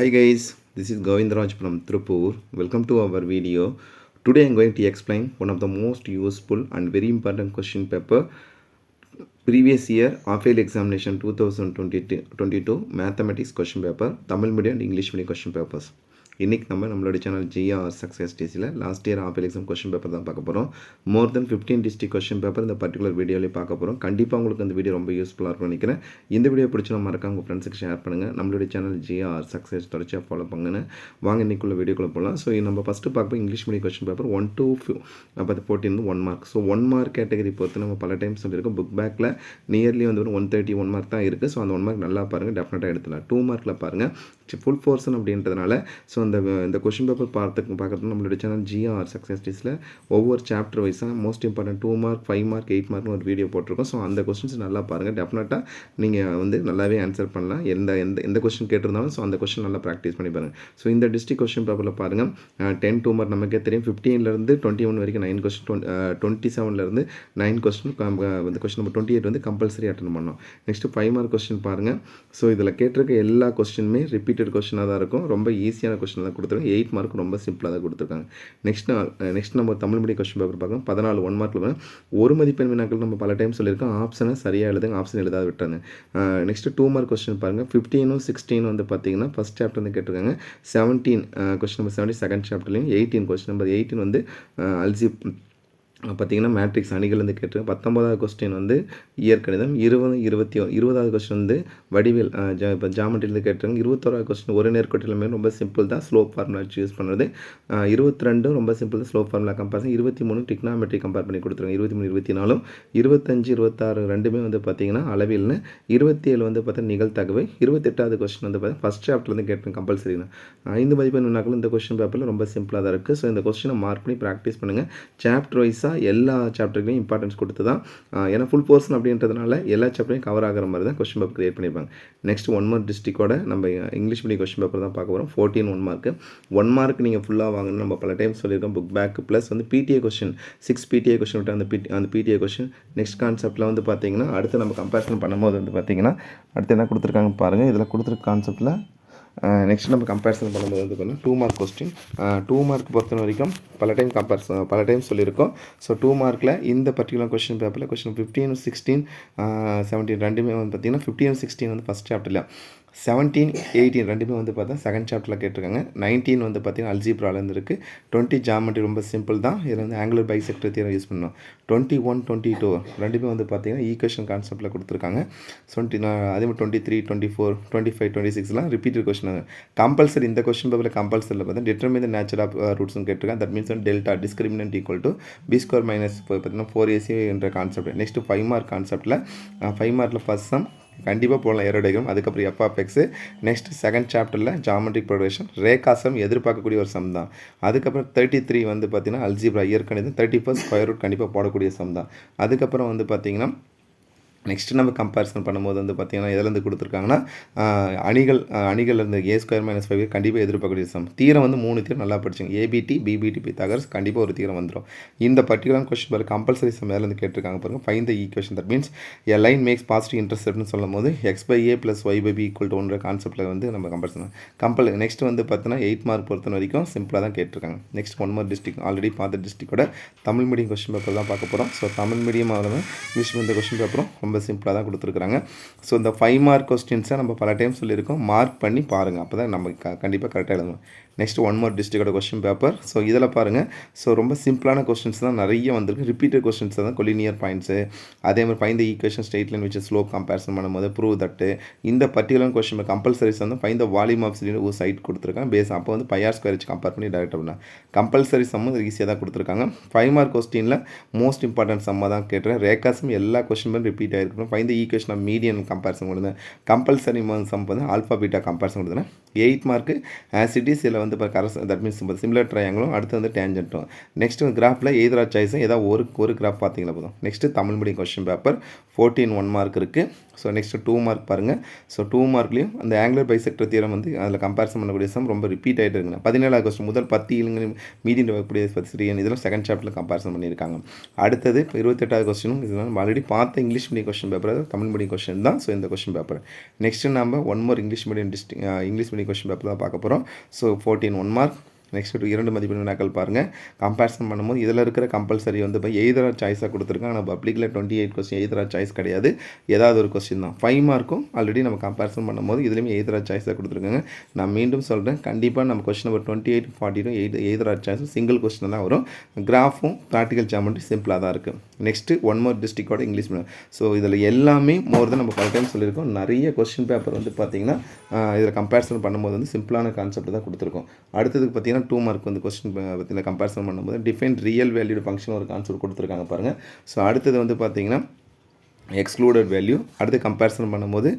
Hi guys, this is Govindraj from Tripur. Welcome to our video. Today I am going to explain one of the most useful and very important question paper previous year half-yearly examination 2022 mathematics question paper, Tamil medium and English medium question papers. இன்றைக்கி நம்மளோட channel GR success டிசியில் last year of exam question paper தான் பார்க்க போகிறோம். More than 15 district question paper இந்த particular வீடியோவிலே பார்க்க போகிறோம். கண்டிப்பாக உங்களுக்கு இந்த வீடியோ ரொம்ப யூஸ்ஃபுல்லாக இருக்கும்னு நினைக்கிறேன். இந்த வீடியோ பிடிச்சி மறக்காம உங்கள் ஃப்ரெண்ட்ஸுக்கு ஷேர் பண்ணுங்கள். நம்மளுடைய சேனல் ஜிஆர் சக்ஸஸ் தொடர்ச்சியாக ஃபாலோ பண்ணுங்க. வாங்க இன்றைக்குள்ள வீடியோக்குள்ளே போகலாம். ஸோ நம்ம ஃபஸ்ட்டு பார்ப்போம் English medium question paper 1 to 14 1 mark. So 1 mark category பொறுத்து நம்ம பல டைம் சொல்லியிருக்கோம். புக் பேக்கில் நியர்லி வந்து 131 மார்க் தான் இருக்குது. ஸோ அந்த 1 மார்க் நல்லா பாருங்கள், டெஃபினட்டாக எடுத்துலாம். 2 மார்க்கில் பாருங்கள் ஃபுல் போர்ஷன் அப்படின்றதுனால ஸோ இந்த கொஷின் பேப்பர் பார்க்கறது நம்மளுடைய சேனல் ஜிஆர் சக்ஸஸ் டிஸில் ஒவ்வொரு சாப்டர் வைஸாக மோஸ்ட் இம்பார்ட்டன்ட் 2 மார்க் 5 மார்க் 8 மார்க்னு ஒரு வீடியோ போட்டிருக்கோம். ஸோ அந்த கொஸ்டின்ஸ் நல்லா பாருங்கள், டெஃபினட்டாக நீங்கள் வந்து நல்லாவே ஆன்சர் பண்ணலாம். எந்த கொஸ்டின் கேட்டிருந்தாலும் ஸோ அந்த கொஸ்டின் நல்லா ப்ராக்டிஸ் பண்ணி பாருங்கள். ஸோ இந்த டிஸ்ட்ரிக்ட் கொஸ்டின் பேப்பரில் பாருங்கள் 10 2 மார்க் நமக்கே தெரியும். 15லேருந்து 21 வரைக்கும் 9 கொஸ்டின், 27லேருந்து 9 கொஸ்டின் வந்து கொஸ்டின் நம்பர் 28 வந்து கம்பல்சரி அட்டன் பண்ணோம். நெக்ஸ்ட்டு 5 மார்க் கொஸ்டின் பாருங்கள். ஸோ இதில் கேட்டிருக்க எல்லா கொஸ்டினுமே ரிப்பீட்டட் கொஸ்டினாக தான் இருக்கும். ரொம்ப ஈஸியான கொஸ்டின் தான் கொடுத்துருக்காங்க. 8 மார்க் ரொம்ப சிம்பிளாக தான் கொடுத்துருக்காங்க. நெக்ஸ்ட் நம்ம தமிழ் மீடியம் கொஸ்டின் பேப்பர் பார்க்கலாம். 14 1 மார்க்கில் ஒரு மதிப்பெண் வினாக்கள் நம்ம பல டைம் சொல்லியிருக்கோம். ஆப்ஷனை சரியாக எழுதுங்க, ஆப்ஷன் எழுதாத விட்டாங்க. நெக்ஸ்ட்டு 2 மார்க் கொஸ்டின் பாருங்கள். 15 16 வந்து பார்த்தீங்கன்னா ஃபஸ்ட் சாப்டர் வந்து கேட்டிருக்காங்க. 17 கொஸ்டின் நம்பர் 17 செகண்ட் சாப்டர்லையும் 18 கொஸ்டின் நம்பர் 18 வந்து பார்த்திங்கன்னா மேட்ரிக்ஸ் அணிகள்லேருந்து கேட்டிருக்கேன். 19வது கொஸ்டின் வந்து இயற்கணிதம். 20வது கொஸ்டின் வந்து வடிவேல் இப்போ ஜாமெட்ரிலேருந்து கேட்டிருக்காங்க. 21வது கொஸ்டின் ஒரு நேர்கோட்டிலுமே ரொம்ப சிம்பிள் தான், ஸ்லோப் ஃபார்முலா யூஸ் பண்ணுறது. 22 ரொம்ப சிம்பிள் தான், ஸ்லோப் ஃபார்முலா கம்பேரிசன். 23 டிக்னாமெட்ரி கம்பேர் பண்ணி கொடுத்துருக்காங்க. 23 24 25 26 ரெண்டுமே வந்து பார்த்திங்கன்னா அளவில்னு. 27 வந்து பார்த்தா நிகழ்தகவு. 28வது கொஸ்டின் வந்து பார்த்தீங்கன்னா ஃபஸ்ட் சாப்டர்லேருந்து கேட்டிருக்கேன் கம்பல்சரினா. 5 மதிப்பெண் வினாக்களும் இந்த கொஸ்டின் பேப்பரில் ரொம்ப சிம்பிளாக தான் இருக்குது. ஸோ இந்த கொஸ்டினை மார்க் பண்ணி ப்ராக்டிஸ் பண்ணுங்கள். சாப்டர் வைஸாக எல்லா சாப்டருக்கும் இம்பார்ட்டன்ஸ் கொடுத்து தான், ஏன்னா ஃபுல் போர்ஷன் அப்படின்றதுனால எல்லா சாப்டரையும் கவர் ஆகிற மாதிரி தான் கொஸ்டின் பேப்பர் கிரியேட் பண்ணியிருப்பாங்க. நெக்ஸ்ட் 1 மார்க் டிஸ்ட்ரிக்டோட நம்ம இங்கிலீஷ் மீடியம் கொஸ்டின் பேப்பர் தான் பார்க்க போகிறோம். 14 1 மார்க்கு. 1 மார்க் நீங்கள் ஃபுல்லாக வாங்கணும்னு நம்ம பல டைம் சொல்லியிருக்கோம். புக் பேக் ப்ளஸ் வந்து பிடிஏ கொஸ்டின் 6 பிடிஏ கொஸ்டின் விட்டு அந்த பிடிஏ கொஸ்டின் நெக்ஸ்ட் கான்செப்ட்டில் வந்து பார்த்தீங்கன்னா அடுத்து நம்ம கம்பேரிசன் பண்ணும்போது வந்து பார்த்தீங்கன்னா அடுத்து என்ன கொடுத்துருக்காங்க பாருங்கள். இதில் கொடுத்துருக்க கான்செப்ட்டில் நெக்ஸ்ட் நம்ம கம்பேரிசன் பண்ணும்போது வந்து பார்த்தீங்கன்னா 2 மார்க் கொஸ்டின். 2 மார்க் பொறுத்த வரைக்கும் பல டைம் சொல்லியிருக்கோம். ஸோ 2 மார்க்கில் இந்த பர்டிகுலர் கொஸ்டின் பேப்பரில் கொஸ்டின் 15 16 17 ரெண்டுமே வந்து பார்த்திங்கன்னா 15 16 வந்து ஃபஸ்ட் சாப்டரில், 17 18 ரெண்டுமே வந்து பார்த்தா செகண்ட் சாப்டரில் கேட்டிருக்காங்க. 19 வந்து பார்த்திங்கன்னா அல்ஜிப்ராலேருந்து இருக்குது. 20 ஜாமெட்ரி ரொம்ப சிம்பிள் தான், இதில் வந்து ஆங்குலர் பைசெக்டர் தியரம் யூஸ் பண்ணோம். 21 22 ரெண்டுமே வந்து பார்த்திங்கன்னா ஈக்குவேஷன் கான்செப்ட்டில் கொடுத்துருக்காங்க. அதே மாதிரி 23 24 25 26லாம் ரிப்பீட்டட் கொஸ்டின். கம்பல்சரி இந்த கொஸ்டின் பேப்பரில் கம்பல்சரியில் பார்த்தா டிட்டர்மின் தி நேச்சர் ஆஃப் ரூட்ஸ்னு கேட்டிருக்காங்க. தட் மீன்ஸ் வந்து delta discriminant equal to b² minus பார்த்தீங்கன்னா 4ac என்ற கான்செப்ட். நெக்ஸ்ட்டு 5 மார்க் கான்செப்ட்டில் 5 மார்க்கில் ஃபஸ்ட் சம் கண்டிப்பாக போடலாம், ஏரோடைகிராம். அதுக்கப்புறம் f(x). நெக்ஸ்ட் செகண்ட் சாப்டரில் ஜாமெட்ரிக் ப்ரோக்ரஷன், ரேகாசம் எதிர்பார்க்கக்கூடிய ஒரு சம் தான். அதுக்கப்புறம் 33 வந்து பார்த்திங்கன்னா அல்ஜிப்ரா இயற்கணிதம் 31st ஸ்கொயர் ரூட் கண்டிப்பாக போடக்கூடிய சம் தான். அதுக்கப்புறம் வந்து பார்த்திங்கன்னா நெக்ஸ்ட்டு நம்ம கம்பேரிசன் பண்ணும்போது வந்து பார்த்திங்கன்னா எதுலேருந்து கொடுத்துருக்காங்கன்னா அணிகள்லேருந்து a² - 5 கண்டிப்பாக எதிர்பார்க்கக்கூடிய சம். தீரம் வந்து 3 தீரம் நல்லா படிச்சுங்க. ஏபிடி பிபிடி பித்தாகரஸ் கண்டிப்பாக ஒரு தீரம் வந்துடும். இந்த பர்டிகுலர் கொஸ்டின் பாரு கம்பல்சரி சம் எதுலேருந்து கேட்டிருக்காங்க பாருங்கள். Find the equation. That means a line makes positive இன்டர்செப்ட்னு சொல்லும் போது x/a + y/b = 1 கான்செப்ட்டில் வந்து நம்ம கம்பேரிசன் நெக்ஸ்ட் வந்து பார்த்தீங்கன்னா 8 மார்க் பொறுத்த வரைக்கும் சிம்பிளாக தான் கேட்டிருக்காங்க. நெக்ஸ்ட் 1 மார்க் டிஸ்ட்ரிக்ட் ஆல்ரெடி பார்த்த டிஸ்ட்ரிக்டோட தமிழ் மீடியம் கொஸ்டின் பேப்பர் தான் பார்க்க போகிறோம். So Tamil medium English medium question பேப்பரும் ரொம்ப சிம்பிளாக தான் கொடுத்துருக்குறாங்க. ஸோ இந்த 5 மார்க் கொஸ்டின்ஸை நம்ம பல டைம் சொல்லியிருக்கோம். மார்க் பண்ணி பாருங்கள், அப்போ தான் நம்ம கண்டிப்பாக கரெக்டாக எழுதணும். நெக்ஸ்ட் 1 மார்க் டிஸ்ட்ரிக்டோட கொஸ்டின் பேப்பர். ஸோ இதில் பாருங்கள். ஸோ ரொம்ப சிம்பிளான கொஸ்டின்ஸ் தான் நிறைய வந்திருக்கு. ரிப்பீட்டட் கொஸ்டின்ஸ் தான், கொலினியர் பாயிண்ட்ஸு. அதே மாதிரி find the equation straight line which slope comparison பண்ணும்போது ப்ரூவ் தட்டு. இந்த பர்டிகுலர் கொஸ்டின் கம்பல்சரிஸ் வந்து find the volume of cylinder ஒரு சைட் கொடுத்துருக்காங்க. பேஸ் அப்போ வந்து πr² வச்சு கம்பேர் பண்ணி டேரெக்டாக பண்ணால் கம்பல்சரி சம்மு ஈஸியாக தான் கொடுத்துருக்காங்க. 5 மார்க் கொஸ்டினில் மோஸ்ட் இம்பார்ட்டன்ட் சம்மாக தான் கேட்டுறேன். ரேகாசம் எல்லா கொஸ்டின் ரிப்பீட் ஆகிருக்கணும். Find the equation of median comparison கொடுத்தேன். கம்பல்சரி சம் வந்து ஆல்ஃபா பீட்டா கம்பேரிசன் கொடுத்தேன். 8 மார்க்கு ஆசிட்டிஸ். இதில் வந்து தட் மீன்ஸ் சிமிலர் ட்ரையாங்கிளும் அடுத்து வந்து டேஞ்சன்ட்டும். நெக்ஸ்ட் கிராஃபில் எய்தரா சாய்ஸும் ஏதாவது ஒரு கிராஃப் பார்த்தீங்களா போதும். Next Tamil medium question paper 14 1 mark இருக்குது. ஸோ நெக்ஸ்ட்டு 2 மார்க் பாருங்கள். ஸோ 2 மார்க்லேயும் அந்த ஆங்குலர் பைசெக்டர் தியரம் வந்து அதில் கம்பேரிசன் பண்ணக்கூடிய சம் ரொம்ப ரிப்பீட் ஆகிட்டு இருக்குங்க. 17வது கொஸ்டின் முதல் 10 இலங்கை மீடியம் வரக்கூடிய சிரியன் இதெல்லாம் செகண்ட் சாப்டரில் கம்பேரிசன் பண்ணியிருக்காங்க. அடுத்தது இப்போ 28வது கொஸ்டினும் இதெல்லாம் ஆல்ரெடி பார்த்த English medium question paper Tamil medium question தான். ஸோ இந்த கொஸ்டின் பேப்பர் நெக்ஸ்ட்டு நம்ம 1 மார்க் இங்கிலீஷ் மீடியம் மணி கொஸ்டின் பேப்பர் தான் பார்க்க போகிறோம். So 14 1 mark. நெக்ஸ்ட் 2 மதிப்பெண் வினாக்கள் பாருங்கள். கம்பேரிசன் பண்ணும்போது இதில் இருக்கிற கம்பல்சரி வந்து இப்போ எய்தரா சாய்ஸாக கொடுத்துருக்காங்க. ஆனால் பப்ளிக்கில் 28 கொஸ்டின் எய்தரா சாய்ஸ் கிடையாது, ஏதாவது ஒரு கொஸ்டின் தான். 5 மார்க்கும் ஆல்ரெடி நம்ம கம்பேரிசன் பண்ணும்போது இதுலேயுமே எய்தரா சாய்ஸாக கொடுத்துருக்காங்க. நான் மீண்டும் சொல்கிறேன், கண்டிப்பாக நம்ம கொஸ்டின் நம்பர் 28 42 எய்தரா சாய்ஸும் சிங்கிள் கொஸ்டின் தான் வரும். கிராஃபும் ப்ராக்டிக்கல் ஜாமெட்ரி சிம்பிளாக தான் இருக்குது. நெக்ஸ்ட்டு 1 மோர் டிஸ்ட்ரிக்டோட இங்கிலீஷ் மீடியம். ஸோ இதில் எல்லாமே மோர் தான் நம்ம பல டைம் சொல்லியிருக்கோம். நிறைய கொஸ்டின் பேப்பர் வந்து பார்த்திங்கன்னா இதில் கம்பேரிசன் பண்ணும்போது வந்து சிம்பிளான கான்செப்ட் தான் கொடுத்துருக்கோம். அடுத்ததுக்கு பார்த்திங்கன்னா 2 மார்க் வந்து கொஸ்டின் பற்றின கம்பேரிசன் பண்ணும்போது டிஃபைன் ரியல் வேல்யூடு ஃபங்க்ஷன் ஒரு கான்செப்ட் கொடுத்துருக்காங்க பாருங்கள். ஸோ அடுத்தது வந்து பார்த்திங்கன்னா எக்ஸ்க்ளூடட் வேல்யூ. அடுத்து கம்பேரிசன் பண்ணும்போது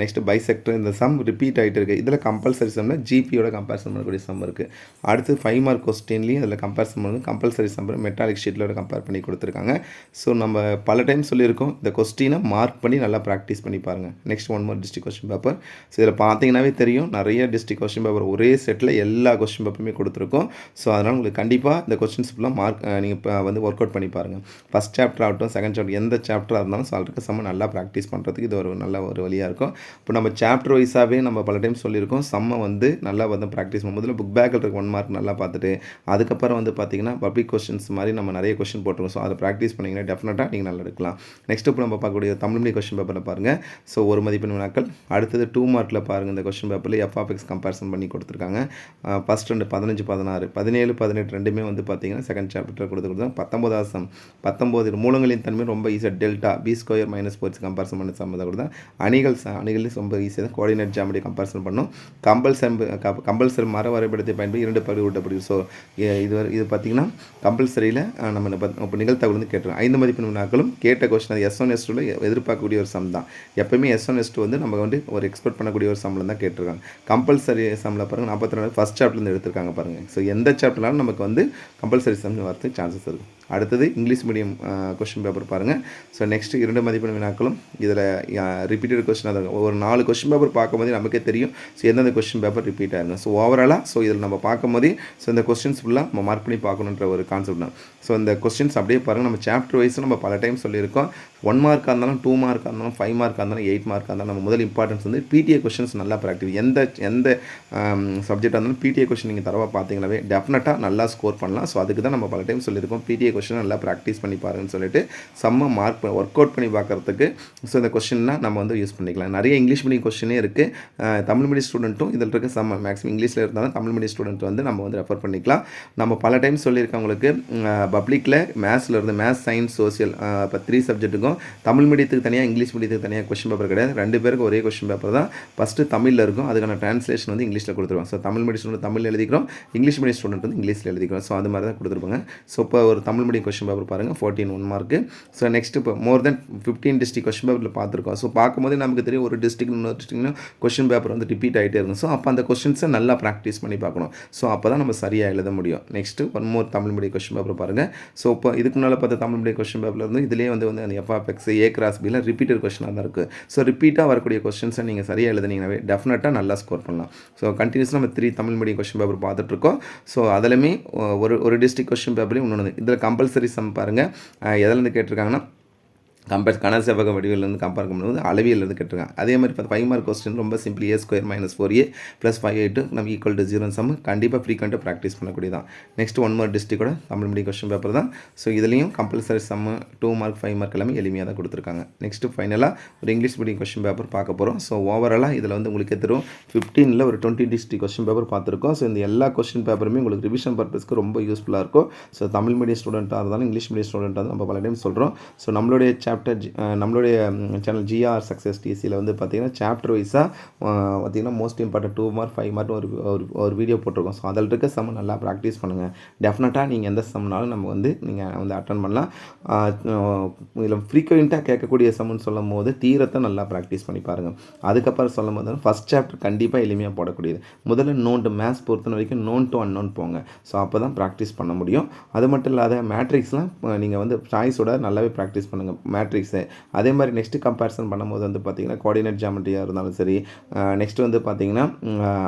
நெக்ஸ்ட் பைசெக்டர் இந்த சம் ரிப்பீட் ஆகிட்டு இருக்குது. இதில் கம்பல்சரி சம்மில் ஜிபியோட கம்பேரிசன் பண்ணக்கூடிய சம் இருக்குது. அடுத்து 5 மார்க் கொஸ்டின்லேயும் அதில் கம்பேரிசன் பண்ணும்போது கம்பல்சரி சம் மெட்டாலிக் ஷீட்டிலோட கம்பேர் பண்ணி கொடுத்துருக்காங்க. ஸோ நம்ம பல டைம் சொல்லியிருக்கோம், இந்த கொஸ்டினை மார்க் பண்ணி நல்லா ப்ராக்டிஸ் பண்ணி பாருங்கள். நெக்ஸ்ட் 1 மோர் டிஸ்ட்ரிக்ட் கொஸ்டின் பேப்பர். ஸோ இதில் பார்த்தீங்கன்னாவே தெரியும், நிறைய டிஸ்ட்ரிக்ட் கொஸ்டின் பேப்பர் ஒரே செட்டில் எல்லா கொஸ்டின் பேப்பருமே கொடுத்துருக்கோம். ஸோ அதனால் உங்களுக்கு கண்டிப்பாக இந்த கொஸ்டின்ஸ் ஃபுல்லாக மார்க் நீங்கள் வந்து ஒர்க் அவுட் பண்ணி பாருங்கள். ஃபஸ்ட் சாப்டர் ஆகட்டும், செகண்ட் சாப்டர், எந்த சாப்டராக இருந்தாலும் சால்ட்டுக்கு சம்ம நல்லா ப்ராக்டிஸ் பண்ணுறதுக்கு இது ஒரு நல்ல ஒரு வழியாக இருக்கும். இப்போ நம்ம சாப்டர் வைஸாகவே நம்ம பல டைம் சொல்லியிருக்கோம், சம்மை வந்து நல்லா வந்து ப்ராக்டிஸ் பண்ணும். முதல்ல புக் பேக்கில் இருக்க 1 மார்க் நல்லா பார்த்துட்டு அதுக்கப்புறம் வந்து பார்த்திங்கன்னா பப்ளிக் கொஸ்டின்ஸ் மாதிரி நம்ம நிறைய கொஸ்டின் போட்டுருக்கோம். ஸோ அதை ப்ராக்டிஸ் பண்ணிங்கன்னா டெஃபினட்டாக நீங்கள் நல்லா எடுக்கலாம். நெக்ஸ்ட் இப்போ நம்ம பார்க்கக்கூடிய தமிழ் மீடியம் கொஸ்டின் பேப்பரில் பாருங்கள். ஸோ 1 மதிப்பெண் வினாக்கள். அடுத்தது 2 மார்க்கில் பாருங்கள். இந்த கொஸ்டின் பேப்பரில் எஃப்ஆஃப்எக்ஸ் கம்பேரிசன் பண்ணி கொடுத்துருக்காங்க. ஃபஸ்ட் 2 15 16 17 18 ரெண்டுமே வந்து பார்த்திங்கன்னா செகண்ட் சாப்டர் கொடுத்துருக்காங்க. 19வது சம் 19 மூலங்களின் தன்மை ரொம்ப ஈஸியாக டெல்டா B² - 4 கம்பேரிசன் பண்ண சம்மந்தம் கூட தான். அணிகள் ரொம்ப ஈஸியாக கோஆர்டினேட் ஜாமெட்ரி கம்பேரிசன் பண்ணணும். கம்பல்சரி மர வரைபடத்தை பயன்படுத்தி 2 பகுதி ஊட்டப்படுது. ஸோ இது பார்த்திங்கன்னா கம்பல்சரியில் நம்ம இப்போ நிகழ்த்தகவல் வந்து கேட்டுருக்கோம். 5 மதிப்பெண் வினாக்களும் கேட்ட கொஸ்டின் அது S1 S2 எதிர்பார்க்கக்கூடிய ஒரு சம் தான். எப்பவுமே S1 S2 வந்து நம்ம வந்து ஒரு எக்ஸ்பெக்ட் பண்ணக்கூடிய ஒரு சம்மில் தான் கேட்டிருக்காங்க. கம்பல்சரி சம்மில் பாருங்கள் 42 ஃபஸ்ட் சாப்டர்லேருந்து எடுத்திருக்காங்க பாருங்கள். ஸோ எந்த சாப்டர்னாலும் நமக்கு வந்து கம்பல்சரி சம் வரதுக்கு சான்சஸ் இருக்குது. அடுத்தது இங்கிலீஷ் மீடியம் கொஸ்டின் பேப்பர் பாருங்கள். ஸோ நெக்ஸ்ட்டு 2 மதிப்பெண் வினாக்களும் இதில் ரிப்பீட்டட் கொஸ்டின் தான். ஒரு 4 கொஸ்டின் பேப்பர் பார்க்கும்போது நமக்கே தெரியும் ஸோ எந்தெந்த கொஸ்டின் பேப்பர் ரிப்பீட் ஆயிருங்க. ஸோ ஓவராலாக ஸோ இதில் நம்ம பார்க்கும்போதே ஸோ இந்த கொஸ்டின்ஸ் ஃபுல்லாக நம்ம மார்க் பண்ணி பார்க்கணுன்ற ஒரு கான்செப்ட் தான். ஸோ இந்த கொஸ்டின்ஸ் அப்படியே பாருங்கள். நம்ம சாப்டர் வைஸும் நம்ம பல டைம் சொல்லியிருக்கோம். 1 மார்க்காக இருந்தாலும் 2 மார்க்காக இருந்தாலும் 5 மார்க்காக இருந்தாலும் 8 மார்க்காக இருந்தாலும் நம்ம முதல் இம்பார்ட்டன்ஸ் வந்து பிடிஏ கொஸ்டின்ஸ் நல்லா ப்ராக்டிஸ். எந்த சப்ஜெக்டாக இருந்தாலும் பிடிஏ கொஸ்டின் நீங்கள் தரவாக பார்த்தீங்கன்னாவே டெஃபினட்டாக நல்லா ஸ்கோர் பண்ணலாம். ஸோ அதுக்கு தான் நம்ம பல டைம் சொல்லியிருக்கோம், பிடிஏ கொஸ்டின் நல்லா ப்ராக்டிஸ் பண்ணி பாருங்கன்னு சொல்லிட்டு செம்ம மார்க் ஒர்க் அவுட் பண்ணி பார்க்குறதுக்கு ஸோ இந்த கொஸ்டின்லாம் நம்ம வந்து யூஸ் பண்ணிக்கலாம். நிறைய இங்கிலீஷ் மீடியம் கொஸ்டினே இருக்குது. தமிழ் மீடியம் ஸ்டூடெண்ட்டும் இதில் இருக்க செம்ம மேக்ஸிமம் இங்கிலீஷில் இருந்தாலும் தமிழ் மீடியம் ஸ்டூடெண்ட் வந்து நம்ம வந்து ரெஃபர் பண்ணிக்கலாம். நம்ம பல டைம் சொல்லியிருக்கோம் உங்களுக்கு பப்ளிக்கில் மேத்ஸில் இருந்து மேத்ஸ், சயின்ஸ், சோசியல் இப்போ 3 சப்ஜெக்ட்டுக்கும் தமிழ் மீடியத்துக்கு தனியாக இங்கிலீஷ் மீடியத்துக்கு தனியாக கொஸ்டின் பேப்பர் கிடையாது. 2 பேருக்கு ஒரே கொஸ்டின் பேப்பர் தான். ஃபஸ்ட்டு தமிழில் இருக்கும், அதுக்கான ட்ரான்ஸ்லேஷன் வந்து இங்கிலீஷில் கொடுத்துருவாங்க. So Tamil medium student Tamil எழுதிக்கிறோம், இங்கிலீஷ் மீடியம் ஸ்டூடெண்ட் வந்து இங்கிலீஷில் எழுதிக்கிறோம். ஸோ அது மாதிரி தான் கொடுத்துருப்பாங்க. ஸோ இப்போ ஒரு தமிழ் மீடியம் கொஸ்டின் பேப்பர் பாருங்கள் 14 1 மார்க்கு. ஸோ நெக்ஸ்ட் இப்போ மோர் தென் 15 டிஸ்ட்ரிக்ட் கொஸ்டின் பேப்பரில் பார்த்துருக்கோம். ஸோ பார்க்கும்போது நமக்கு தெரியும் ஒரு டிஸ்ட்ரிக்ட் இன்னொரு டிஸ்ட்ரிக்ட்னு கொஸ்டின் பேப்பர் வந்து ரிப்பீட் ஆகிட்டே இருக்கும். ஸோ அப்போ அந்த கொஸ்டின்ஸை நல்லா ப்ராக்டிஸ் பண்ணி பார்க்கணும். ஸோ அப்போ தான் நம்ம சரியாக எழுத முடியும். நெக்ஸ்ட்டு 1 மோர் தமிழ் மீடியம் கொஸ்டின் பேப்பர் பாருங்கள். ஸோ இப்போ இதுக்கு முன்னால் பார்த்த தமிழ் மீடியம் கொஸ்டின் பேப்பரில் இருந்து இதிலே வந்து அந்த எஃப்ஆஃப்எக்ஸ் A×Bலாம் ரிப்பீட்டட் கொஸ்டினாக தான் இருக்குது. ஸோ ரிப்பீட்டாக வரக்கூடிய கொஸ்டின்ஸை நீங்கள் சரியாக எழுதுனீங்கன்னாவே டெஃபினட்டாக நல்லா ஸ்கோர் பண்ணலாம். ஸோ கண்டினியூஸாக நம்ம 3 தமிழ் மீடியம் கொஸ்டின் பேப்பர் பார்த்துட்ருக்கோம். ஸோ அதிலுமே ஒரு டிஸ்ட்ரிக்ட் கொஸ்டின் பேப்பர்லேயும் இன்னொன்று இதில் கம்பல்சரி சம் பாருங்கள். எதிலேருந்து கேட்டிருக்காங்கன்னா கன செவ்வக வடிவிலிருந்து கம்பேர் பண்ணும்போது அளவியலிருந்து கேட்டிருக்காங்க. அதே மாதிரி 5 மார்க் கொஸ்டின் ரொம்ப சிம்பிள் A² - 4A + 5A நம்ம ஈக்குவல் டு 0 சம் கண்டிப்பாக ஃப்ரீக்வெண்ட்டாக ப்ராக்டிஸ் பண்ணக்கூடியதான். நெக்ஸ்ட் 1 மார்க் டிஸ்ட்ரிக்டோட தமிழ் மீடியம் கொஸ்டின் பேப்பர் தான். ஸோ இதுலேயும் கம்பல்சரி சம் 2 மார்க் 5 மார்க் எல்லாமே எளிமையாக தான் கொடுத்துருக்காங்க. நெக்ஸ்ட்டு ஃபைனலாக ஒரு இங்கிலீஷ் மீடியம் கொஸ்டின் பேப்பர் பார்க்க போகிறோம். ஸோ ஓவராலாக இதில் வந்து உங்களுக்கு தெரியும் 15ல் ஒரு 20 டிஸ்ட்ரிக்ட் கொஸ்டின் பேப்பர் பார்த்துருக்கோம். ஸோ இந்த எல்லா கொஸ்டின் பேப்பருமே உங்களுக்கு ரிவிஷன் பர்பஸ்க்கு ரொம்ப யூஸ்ஃபுல்லாக இருக்கும். ஸோ தமிழ் மீடியம் ஸ்டூடெண்ட்டாக இருந்தாலும் இங்கிலீஷ் மீடியம் ஸ்டூடெண்ட்டாக இருந்தாலும் நம்ம பல டைம் சொல்கிறோம். ஸோ நம்மளுடைய நம்மளுடைய சேனல் GR சக்ஸஸ் TCயில் வந்து பார்த்திங்கன்னா சாப்டர் வைஸாக பார்த்திங்கன்னா மோஸ்ட் இம்பார்ட்டன்ட் 2 மார்க் 5 மார்க் ஒரு வீடியோ போட்டிருக்கோம். ஸோ அதில் இருக்க சம் நல்லா ப்ராக்டிஸ் பண்ணுங்கள். டெஃபினட்டாக நீங்கள் எந்த சம்னாலும் நம்ம வந்து நீங்கள் வந்து அட்டன் பண்ணலாம். இதில் ஃப்ரீக்வெண்ட்டாக கேட்கக்கூடிய சம்னு சொல்லும் போது தீரத்தை நல்லா ப்ராக்டிஸ் பண்ணி பாருங்கள். அதுக்கப்புறம் சொல்லும் போது ஃபஸ்ட் சாப்டர் கண்டிப்பாக எளிமையாக போடக்கூடியது. முதல்ல நோன் டு மேத்ஸ் பொறுத்த வரைக்கும் நோன் டு அன்னோன் போங்க. ஸோ அப்போ தான் ப்ராக்டிஸ் பண்ண முடியும். அது மட்டும் இல்லாத மேட்ரிக்ஸ்லாம் நீங்கள் வந்து சாய்ஸோட நல்லாவே ப்ராக்டிஸ் பண்ணுங்கள். மேட்ரிக்ஸு. அதே மாதிரி நெக்ஸ்ட்டு கம்பேரிசன் பண்ணும்போது வந்து பார்த்தீங்கன்னா கோஆர்டினேட் ஜியாமெட்ரியாக இருந்தாலும் சரி, நெக்ஸ்ட் வந்து பார்த்தீங்கன்னா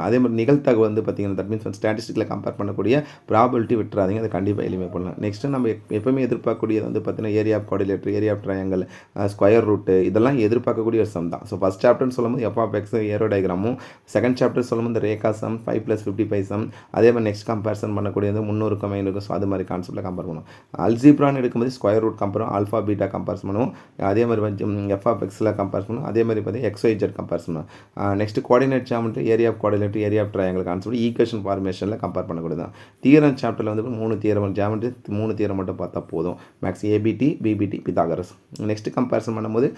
அதே மாதிரி நிகழ்தகவு வந்து பார்த்தீங்கன்னா தட் மீன்ஸ் வந்து ஸ்டாட்டிஸ்டிக்கில் கம்பேர் பண்ணக்கூடிய ப்ராபபிலிட்டி விட்டுறாதீங்க. அதை கண்டிப்பாக எளிமையாக பண்ணலாம். நெக்ஸ்ட்டு நம்ம எப்பவுமே எதிர்பார்க்கக்கூடியது வந்து பார்த்தீங்கன்னா area of quadrilateral, area of triangle, square root இதெல்லாம் எதிர்பார்க்கக்கூடிய ஒரு சம் தான். ஸோ ஃபஸ்ட் சாப்டர்னு சொல்லும்போது எஃப் ஆஃப் எக்ஸ் ஏரோ டயக்ராமும், செகண்ட் சாப்டர் சொல்லும்போது இந்த ரேகா சம் 5+55 சம், அதே மாதிரி நெக்ஸ்ட் கம்பேரிசன் பண்ணக்கூடியது 300க்கும் 500க்கும். ஸோ அது மாதிரி கான்செப்ட்டில் கம்பேர் பண்ணுவோம். அல்ஜிப்ரான்னு எடுக்கும்போது ஸ்கொயர் ரூட் கம்பேரும், ஆல்ஃபா பீட்டா கம்பேர் பண்ணுவோம். அதே மாதிரி வந்து எஃப் ஆஃப் எக்ஸில் கம்பேர் பண்ணுவோம். அதே மாதிரி பார்த்தீங்கன்னா XYZ கம்பேர் பண்ணுவோம். Next coordinate geometry, area of quadrilateral, area of triangle concept equation ஃபார்மேஷனில் கம்பேர் பண்ணக்கூடியது தான். தியரம் சாப்டரில் வந்து 3 தியரம் ஜியாமெட்ரி 3 தியரம் மட்டும் பார்த்தா போதும். Maths ABT, BPT, Pythagoras. Next comparison பண்ணும்போது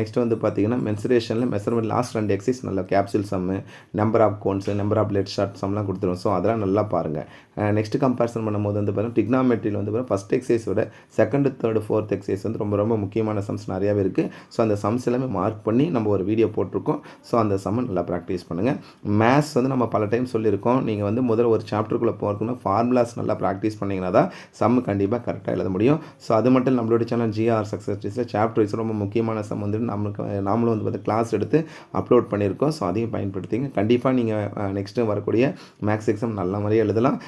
நெக்ஸ்ட் வந்து பார்த்தீங்கன்னா மென்சுரேஷனில் மெஷர்மெண்ட் லாஸ்ட் 2 எக்ஸைஸ் நல்ல capsule sum, number of cones, number of lead shot சம்லாம் கொடுத்துருவோம். ஸோ அதெல்லாம் நல்லா பாருங்கள். நெக்ஸ்ட் கம்பேரிசன் பண்ணும்போது வந்து பார்த்தீங்கன்னா டிக்னாமெட்ரியில் வந்து பார்த்தீங்கன்னா ஃபஸ்ட் எக்ஸைஸ் விட செகண்ட், தேர்டு, ஃபோர்த் எக்ஸைஸ் வந்து ரொம்ப ரொம்ப முக்கியமான சம்ஸ் நிறையாவே இருக்குது. ஸோ அந்த சம்ஸ் எல்லாமே மார்க் பண்ணி நம்ம ஒரு வீடியோ போட்டிருக்கோம். ஸோ அந்த சம்மை நல்லா ப்ராக்டிஸ் பண்ணுங்கள். மேத்ஸ் வந்து நம்ம பல டைம் சொல்லியிருக்கோம். நீங்கள் வந்து முதல்ல ஒரு சாப்டருக்குள்ளே போகிறதுக்குன்னா ஃபார்முலாஸ் நல்லா ப்ராக்டிஸ் பண்ணிங்கன்னா தான் சம் கண்டிப்பாக கரெக்டாக எழுத முடியும். ஸோ அது மட்டும் நம்மளோட channel GR success teacher chapter wise ரொம்ப முக்கியமான சம் வந்து நாமளும் வந்து பார்த்து கிளாஸ் எடுத்து அப்லோட் பண்ணியிருக்கோம். ஸோ அதையும் பயன்படுத்திங்க. கண்டிப்பாக நீங்கள் நெக்ஸ்ட்டு வரக்கூடிய மேக்ஸ் எக்ஸாம் நல்ல மாதிரியே எழுதலாம்.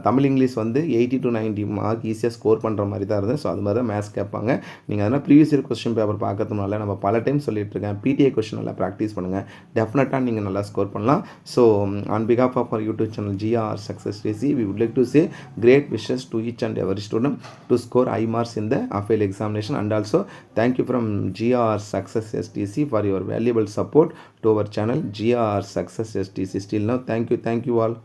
தமிழ் இங்கிலீஷ் வந்து 80 to 90 மார்க் ஈஸியாக ஸ்கோர் பண்ணுற மாதிரி தான் இருந்தது. ஸோ அது மாதிரி தான் மேத்ஸ் கேட்பாங்க. நீங்கள் அதனால் ப்ரீவியஸ் இயர் கொஸ்டின் பேப்பர் பார்க்கறதுனால நம்ம பல டைம் சொல்லிட்டு இருக்கேன். PTA கொஸ்டின் நல்லா ப்ராக்டிஸ் பண்ணுங்கள். டெஃபினட்டாக நீங்கள் நல்லா ஸ்கோர் பண்ணலாம். ஸோ ஆன் பிகாஃப் of our YouTube channel GR Success TC, we would like to say great wishes to each and every student to score high marks in the AFL examination, and also thank you from GR Success STC for your valuable support to our channel GR Success STC. Still now, thank you all.